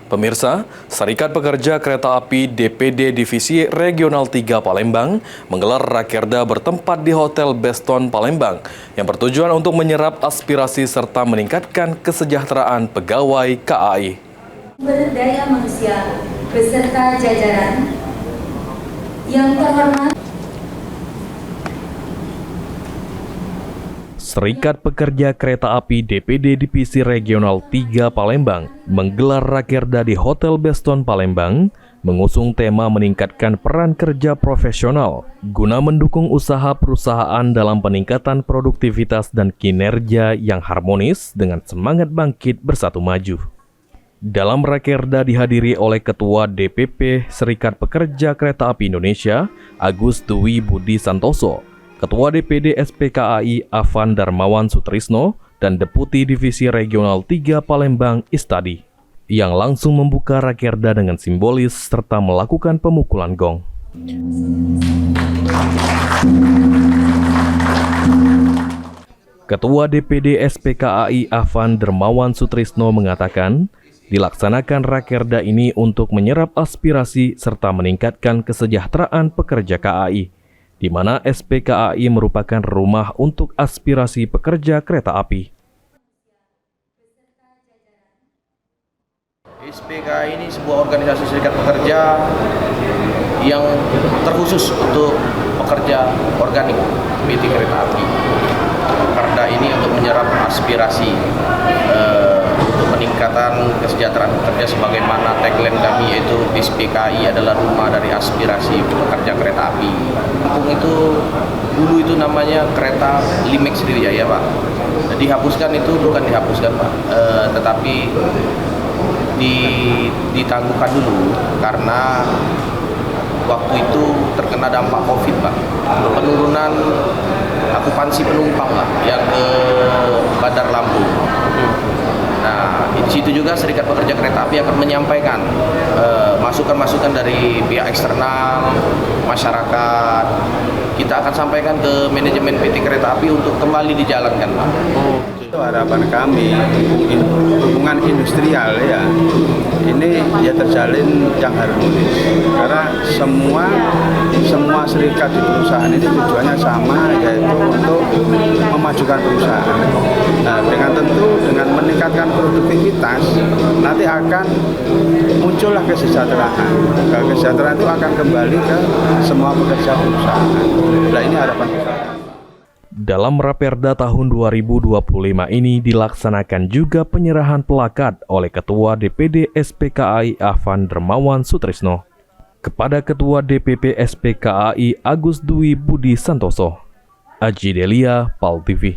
Pemirsa, Serikat Pekerja Kereta Api DPD Divisi Regional 3 Palembang menggelar rakerda bertempat di Hotel Beston Palembang yang bertujuan untuk menyerap aspirasi serta meningkatkan kesejahteraan pegawai KAI. Sumber daya manusia beserta jajaran yang terhormat. Serikat Pekerja Kereta Api DPD Divisi Regional 3 Palembang menggelar rakerda di Hotel Beston Palembang mengusung tema meningkatkan peran kerja profesional guna mendukung usaha perusahaan dalam peningkatan produktivitas dan kinerja yang harmonis dengan semangat bangkit bersatu maju. Dalam rakerda dihadiri oleh Ketua DPP Serikat Pekerja Kereta Api Indonesia, Agus Dwi Budi Santoso, Ketua DPD SPKAI Afan Darmawan Sutrisno, dan Deputi Divisi Regional 3 Palembang Istadi, yang langsung membuka rakerda dengan simbolis serta melakukan pemukulan gong. Ketua DPD SPKAI Afan Darmawan Sutrisno mengatakan, dilaksanakan rakerda ini untuk menyerap aspirasi serta meningkatkan kesejahteraan pekerja KAI, di mana SPKAI merupakan rumah untuk aspirasi pekerja kereta api. SPKAI ini sebuah organisasi serikat pekerja yang terkhusus untuk pekerja organik PT Kereta Api. Rakerda ini untuk menyerap aspirasi untuk peningkatan kesejahteraan pekerja, sebagaimana tagline kami yaitu SPKAI adalah rumah dari aspirasi pekerja kereta api. Kampung itu dulu itu namanya kereta Limek Sriwijaya, Pak. Dihapuskan itu bukan dihapuskan, Pak, tetapi ditangguhkan dulu karena waktu itu terkena dampak COVID, Pak. Penurunan akupansi penumpang, Pak, yang ke Bandar Lampung. Nah, di situ juga Serikat Pekerja Kereta Api akan menyampaikan masukan-masukan dari pihak eksternal, masyarakat. Kita akan sampaikan ke manajemen PT Kereta Api untuk kembali dijalankan, Pak. Itu harapan kami, hubungan industrial ya, ini ya terjalin yang harmonis. Karena semua serikat di perusahaan ini tujuannya sama, yaitu untuk memajukan perusahaan. Nah, dengan meningkatkan produktivitas, nanti akan muncullah kesejahteraan. Kesejahteraan itu akan kembali ke semua pekerja perusahaan. Nah, ini harapan kita. Dalam Raperda tahun 2025 ini dilaksanakan juga penyerahan plakat oleh Ketua DPD SPKAI Afan Darmawan Sutrisno kepada Ketua DPP SPKAI Agus Dwi Budi Santoso. Aji Delia, PAL TV.